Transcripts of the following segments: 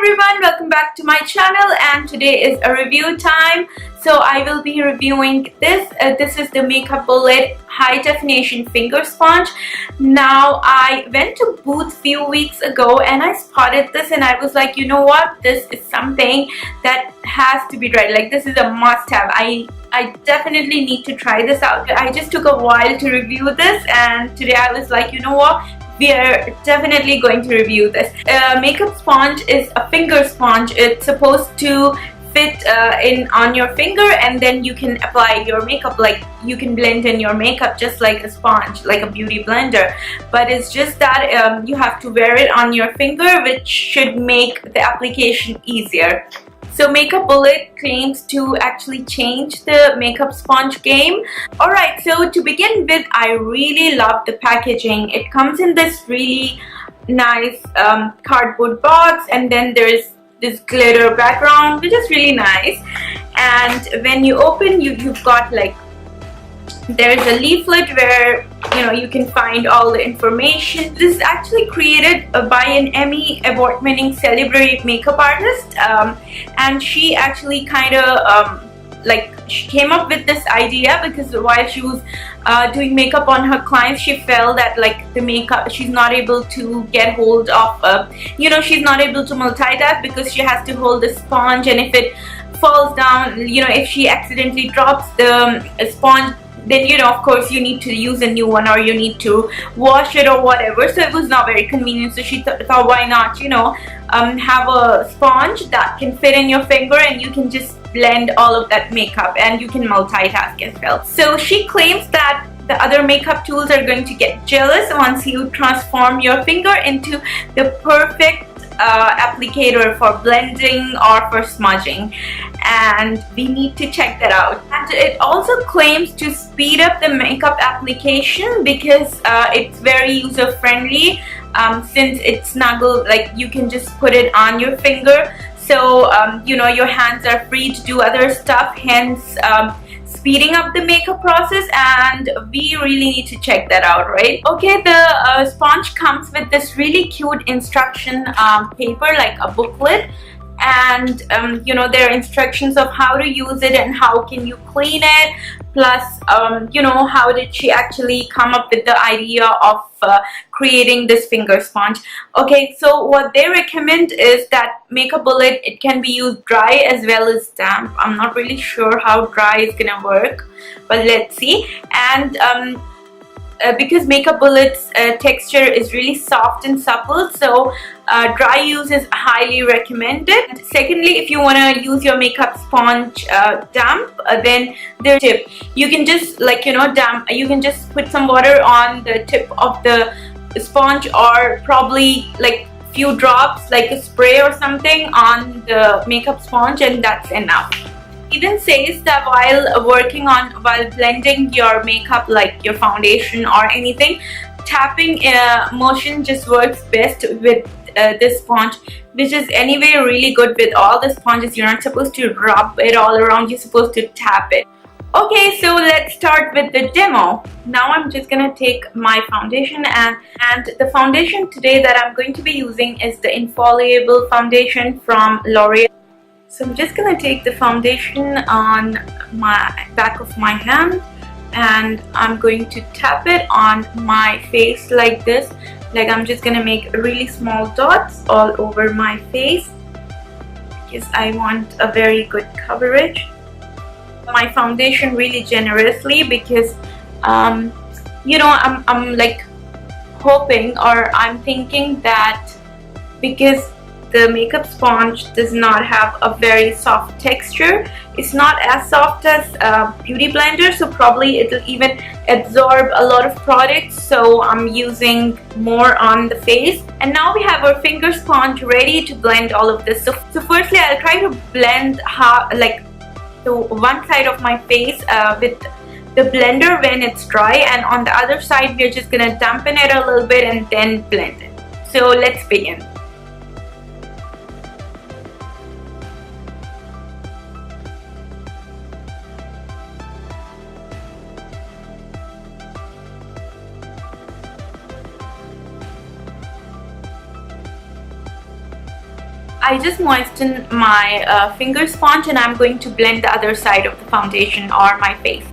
everyone, welcome back to my channel, and today is a review time. So I will be reviewing this. This is the Makeup Bullet High Definition Finger Sponge. Now I went to Boots few weeks ago and I spotted this and I was like, you know what, this is something that has to be tried. Like, this is a must-have. I definitely need to try this out. I just took a while to review this, and today I was like, you know what, we are definitely going to review this. Makeup sponge is a finger sponge. It's supposed to fit in on your finger, and then you can apply your makeup. Like, you can blend in your makeup just like a sponge, like a beauty blender, but it's just that you have to wear it on your finger, which should make the application easier. So Makeup Bullet claims to actually change the makeup sponge game. Alright, so to begin with, I really love the packaging. It comes in this really nice cardboard box, and then there's this glitter background, which is really nice. And when you open, you've got like, there's a leaflet where you can find all the information. This is actually created by an Emmy award-winning celebrity makeup artist, and she actually kind of she came up with this idea because while she was doing makeup on her clients, she felt that like the makeup, she's not able to get hold of she's not able to multitask because she has to hold the sponge, and if it falls down, if she accidentally drops the sponge, then of course you need to use a new one, or you need to wash it or whatever. So it was not very convenient, so she thought, why not have a sponge that can fit in your finger, and you can just blend all of that makeup, and you can multitask as well. So she claims that the other makeup tools are going to get jealous once you transform your finger into the perfect applicator for blending or for smudging, and we need to check that out. And it also claims to speed up the makeup application because it's very user friendly, since it's snuggled, like you can just put it on your finger, so your hands are free to do other stuff, hence speeding up the makeup process, and we really need to check that out, right? Okay, the sponge comes with this really cute instruction paper, like a booklet, and there are instructions of how to use it and how can you clean it, plus how did she actually come up with the idea of creating this finger sponge. Okay, so what they recommend is that Makeup Bullet, it can be used dry as well as damp. I'm not really sure how dry is gonna work, but let's see. And because Makeup Bullet's texture is really soft and supple, so dry use is highly recommended. Secondly, if you want to use your makeup sponge damp, then the tip, you can just you can just put some water on the tip of the sponge, or probably like few drops, like a spray or something on the makeup sponge, and that's enough. Even says that while blending your makeup, like your foundation or anything, tapping motion just works best with this sponge, which is anyway really good with all the sponges. You're not supposed to rub it all around, you're supposed to tap it. Okay, so let's start with the demo. Now I'm just gonna take my foundation, and the foundation today that I'm going to be using is the Infallible foundation from L'Oreal. So I'm just gonna take the foundation on my back of my hand, and I'm going to tap it on my face like this. Like, I'm just gonna make really small dots all over my face because I want a very good coverage. My foundation really generously because I'm like hoping, or I'm thinking that because the makeup sponge does not have a very soft texture, it's not as soft as beauty blender, so probably it'll even absorb a lot of products, so I'm using more on the face. And now we have our finger sponge ready to blend all of this. So firstly, I'll try to blend the one side of my face with the blender when it's dry, and on the other side we're just gonna dampen it a little bit and then blend it. So let's begin. I just moisten my finger sponge, and I'm going to blend the other side of the foundation or my face.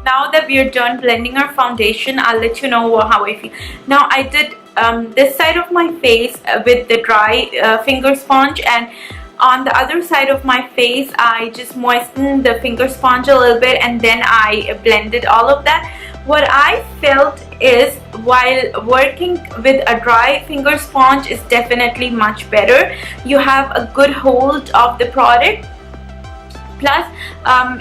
Now that we are done blending our foundation, I'll let you know how I feel. Now I did this side of my face with the dry finger sponge, and on the other side of my face I just moistened the finger sponge a little bit, and then I blended all of that. What I felt is, while working with a dry finger sponge is definitely much better. You have a good hold of the product. Plus,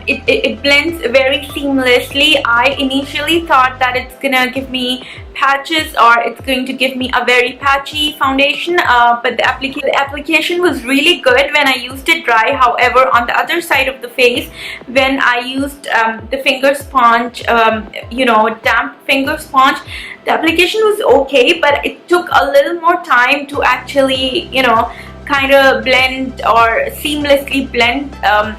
it blends very seamlessly. I initially thought that it's gonna give me patches, or it's going to give me a very patchy foundation, but the application was really good when I used it dry. However, on the other side of the face, when I used the finger sponge, damp finger sponge, the application was okay, but it took a little more time to actually, kind of blend or seamlessly blend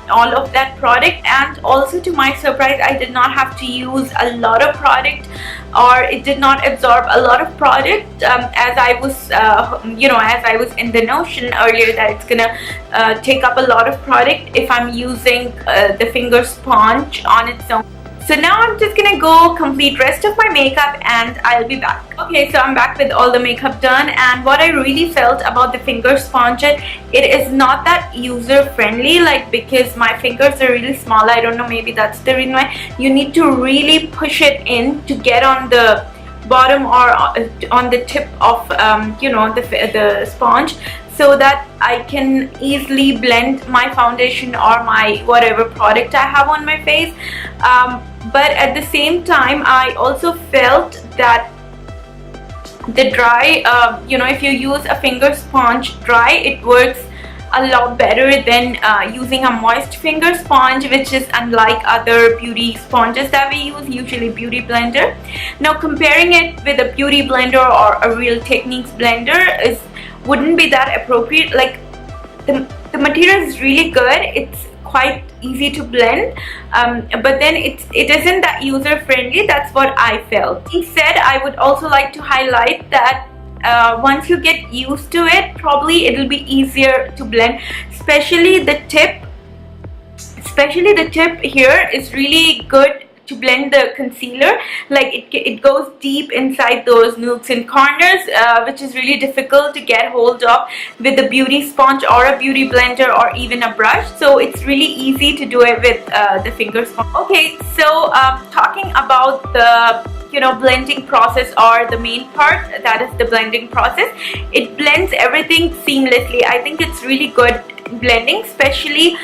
all of that product. And also, to my surprise, I did not have to use a lot of product, or it did not absorb a lot of product, as I was in the notion earlier that it's gonna take up a lot of product if I'm using the finger sponge on its own. So now I'm just gonna go complete rest of my makeup, and I'll be back. Okay, so I'm back with all the makeup done, and what I really felt about the finger sponge, it is not that user friendly, like, because my fingers are really small. I don't know, maybe that's the reason why. You need to really push it in to get on the bottom or on the tip of the sponge, so that I can easily blend my foundation or my whatever product I have on my face. But at the same time, I also felt that the dry, if you use a finger sponge dry, it works a lot better than using a moist finger sponge, which is unlike other beauty sponges that we use, usually beauty blender. Now, comparing it with a beauty blender or a Real Techniques blender wouldn't be that appropriate. Like, the material is really good. It's quite easy to blend, but then it isn't that user friendly. That's what I felt. Instead, I would also like to highlight that once you get used to it, probably it'll be easier to blend, especially the tip here is really good to blend the concealer. Like, it goes deep inside those nooks and corners, which is really difficult to get hold of with a beauty sponge or a beauty blender or even a brush. So it's really easy to do it with the finger sponge. Okay, so talking about the blending process, or the main part, that is the blending process. It blends everything seamlessly. I think it's really good blending, especially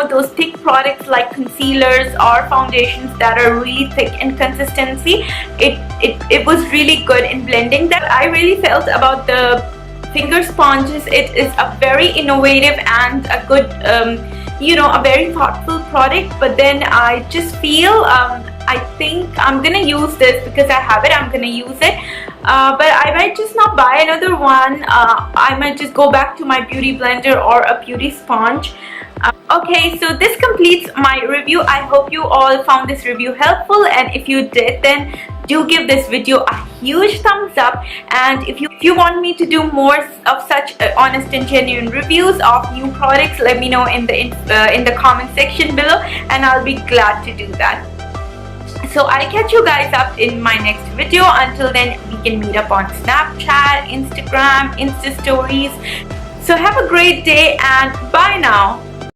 those thick products like concealers or foundations that are really thick in consistency. It was really good in blending. That I really felt about the finger sponges, it is a very innovative and a good a very thoughtful product. But then I just feel I think I'm gonna use this because I have it. I'm gonna use it, but I might just not buy another one. I might just go back to my beauty blender or a beauty sponge. Okay, so this completes my review. I hope you all found this review helpful, and if you did, then do give this video a huge thumbs up. And if you want me to do more of such honest and genuine reviews of new products, let me know in the comment section below, and I'll be glad to do that. So I'll catch you guys up in my next video. Until then, we can meet up on Snapchat, Instagram, Insta stories. So have a great day, and bye now.